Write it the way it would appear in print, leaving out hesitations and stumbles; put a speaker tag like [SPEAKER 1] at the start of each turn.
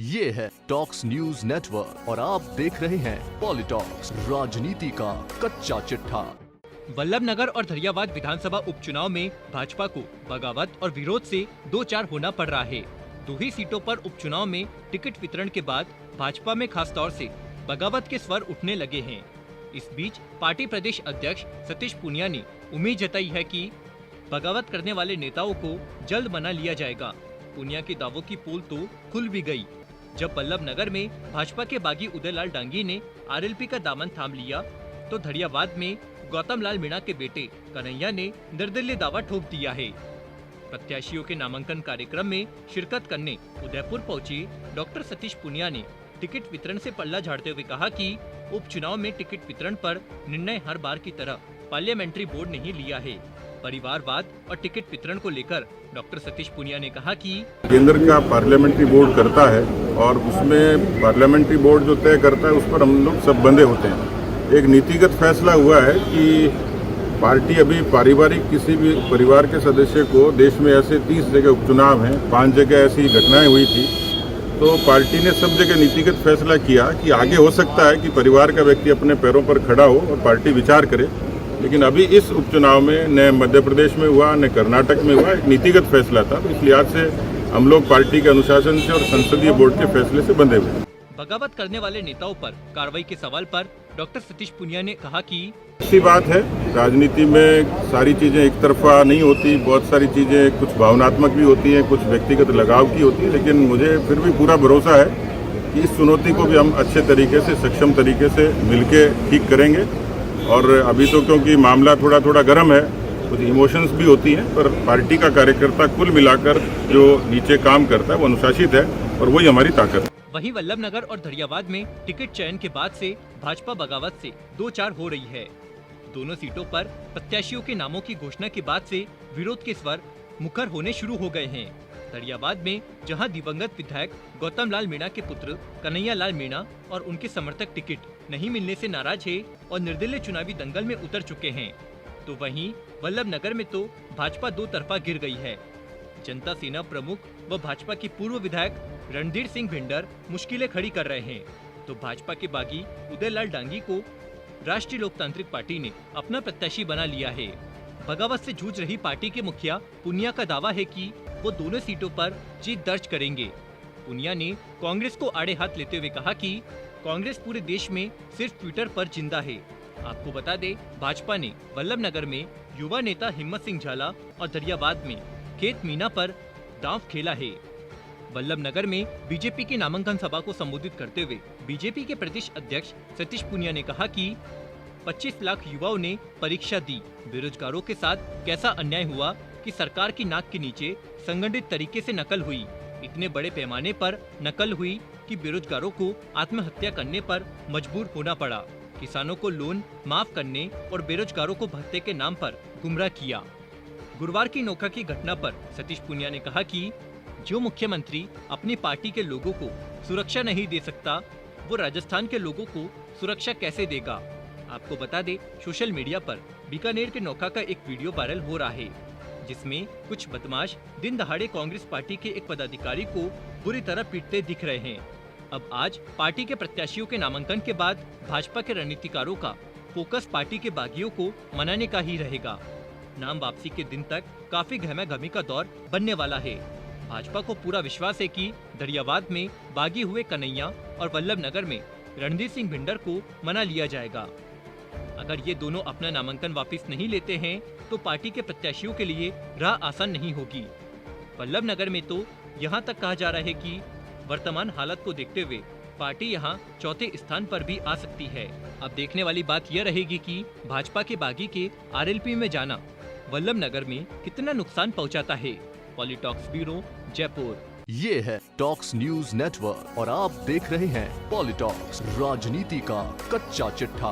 [SPEAKER 1] ये है talks news network और आप देख रहे हैं पॉलिटॉक्स, राजनीति का कच्चा चिट्ठा।
[SPEAKER 2] वल्लभनगर और धरियावाद विधानसभा उपचुनाव में भाजपा को बगावत और विरोध से 2-4 होना पड़ रहा है। दो ही सीटों पर उपचुनाव में टिकट वितरण के बाद भाजपा में खास तौर से बगावत के स्वर उठने लगे हैं। इस बीच पार्टी प्रदेश अध्यक्ष सतीश पूनिया ने उम्मीद जताई है कि बगावत करने वाले नेताओं को जल्द मना लिया जाएगा। पूनिया के दावों की पोल तो खुल भी गई जब वल्लभनगर में भाजपा के बागी उदयलाल डांगी ने आरएलपी का दामन थाम लिया, तो धरियावाद में गौतम लाल मीणा के बेटे कन्हैया ने निर्दलीय दावा ठोक दिया है। प्रत्याशियों के नामांकन कार्यक्रम में शिरकत करने उदयपुर पहुंचे डॉक्टर सतीश पूनिया ने टिकट वितरण से पल्ला झाड़ते हुए कहा कि उपचुनाव में टिकट वितरण पर निर्णय हर बार की तरह पार्लियामेंट्री बोर्ड ने लिया है। परिवारवाद और टिकट वितरण को लेकर डॉक्टर सतीश पूनिया ने कहा कि
[SPEAKER 3] केंद्र का पार्लियामेंट्री बोर्ड करता है और उसमें पार्लियामेंट्री बोर्ड जो तय करता है उस पर हम लोग सब बंधे होते हैं। एक नीतिगत फैसला हुआ है कि पार्टी अभी पारिवारिक किसी भी परिवार के सदस्य को, देश में ऐसे 30 जगह उपचुनाव हैं, 5 जगह ऐसी घटनाएं हुई थी, तो पार्टी ने सब जगह नीतिगत फैसला किया कि आगे हो सकता है कि परिवार का व्यक्ति अपने पैरों पर खड़ा हो और पार्टी विचार करे। लेकिन अभी इस उपचुनाव में न मध्य प्रदेश में हुआ न कर्नाटक में हुआ, एक नीतिगत फैसला था, तो इस लिहाज से हम लोग पार्टी के अनुशासन से और संसदीय बोर्ड के फैसले से बंधे हुए।
[SPEAKER 2] बगावत करने वाले नेताओं पर कार्रवाई के सवाल पर डॉक्टर सतीश पूनिया ने कहा कि
[SPEAKER 3] अच्छी बात है, राजनीति में सारी चीजें एक तरफा नहीं होती, बहुत सारी चीजें कुछ भावनात्मक भी होती हैं, कुछ व्यक्तिगत लगाव की होती है, लेकिन मुझे फिर भी पूरा भरोसा है कि इस चुनौती को भी हम अच्छे तरीके से, सक्षम तरीके से मिलके ठीक करेंगे। और अभी तो क्योंकि मामला थोड़ा गर्म है, कुछ इमोशंस भी होती हैं, पर पार्टी का कार्यकर्ता कुल मिलाकर जो नीचे काम करता है वो अनुशासित है और वही हमारी ताकत है।
[SPEAKER 2] वहीं वल्लभनगर और धरियावाद में टिकट चयन के बाद से भाजपा बगावत से 2-4 हो रही है। दोनों सीटों पर प्रत्याशियों के नामों की घोषणा के बाद से विरोध के स्वर मुखर होने शुरू हो गए हैं। धरियावाद में जहां दिवंगत विधायक गौतम लाल मीणा के पुत्र कन्हैया लाल मीणा और उनके समर्थक टिकट नहीं मिलने से नाराज है और निर्दलीय चुनावी दंगल में उतर चुके हैं, तो वहीं वल्लभनगर में तो भाजपा दो तरफा गिर गई है। जनता सेना प्रमुख व भाजपा की पूर्व विधायक रणधीर सिंह भिंडर मुश्किलें खड़ी कर रहे हैं, तो भाजपा के बागी उदयलाल डांगी को राष्ट्रीय लोकतांत्रिक पार्टी ने अपना प्रत्याशी बना लिया है। बगावत से जूझ रही पार्टी के मुखिया पूनिया का दावा है कि वो दोनों सीटों पर जीत दर्ज करेंगे। पूनिया ने कांग्रेस को आड़े हाथ लेते हुए कहा कि कांग्रेस पूरे देश में सिर्फ ट्विटर पर जिंदा है। आपको बता दें, भाजपा ने वल्लभनगर में युवा नेता हिम्मत सिंह झाला और धरियावाद में खेत मीना पर दांव खेला है। वल्लभनगर में बीजेपी की नामांकन सभा को संबोधित करते हुए बीजेपी के प्रदेश अध्यक्ष सतीश पूनिया ने कहा कि 25 लाख युवाओं ने परीक्षा दी, बेरोजगारों के साथ कैसा अन्याय हुआ कि सरकार की नाक के नीचे संगठित तरीके से नकल हुई, इतने बड़े पैमाने पर नकल हुई कि बेरोजगारों को आत्महत्या करने पर मजबूर होना पड़ा, किसानों को लोन माफ करने और बेरोजगारों को भत्ते के नाम पर गुमराह किया। गुरुवार की नोखा की घटना पर सतीश पूनिया ने कहा कि जो मुख्यमंत्री अपनी पार्टी के लोगों को सुरक्षा नहीं दे सकता, वो राजस्थान के लोगों को सुरक्षा कैसे देगा। आपको बता दे, सोशल मीडिया पर बीकानेर के नोखा का एक वीडियो वायरल हो रहा है, जिसमें कुछ बदमाश दिन दहाड़े कांग्रेस पार्टी के एक पदाधिकारी को बुरी तरह पीटते दिख रहे हैं। अब आज पार्टी के प्रत्याशियों के नामांकन के बाद भाजपा के रणनीतिकारों का फोकस पार्टी के बागियों को मनाने का ही रहेगा। नाम वापसी के दिन तक काफी गहमागहमी का दौर बनने वाला है। भाजपा को पूरा विश्वास है कि धरियावाद में बागी हुए कन्हैया और वल्लभनगर में रणधीर सिंह भिंडर को मना लिया जाएगा। अगर ये दोनों अपना नामांकन वापस नहीं लेते हैं तो पार्टी के प्रत्याशियों के लिए राह आसान नहीं होगी। वल्लभनगर में तो यहाँ तक कहा जा रहा है कि वर्तमान हालत को देखते हुए पार्टी यहाँ चौथे स्थान पर भी आ सकती है। अब देखने वाली बात यह रहेगी कि भाजपा के बागी के आरएलपी में जाना वल्लभनगर में कितना नुकसान पहुँचाता है। पॉलिटॉक्स ब्यूरो, जयपुर।
[SPEAKER 1] ये है टॉक्स न्यूज नेटवर्क और आप देख रहे हैं पॉलिटॉक्स, राजनीति का कच्चा चिट्ठा।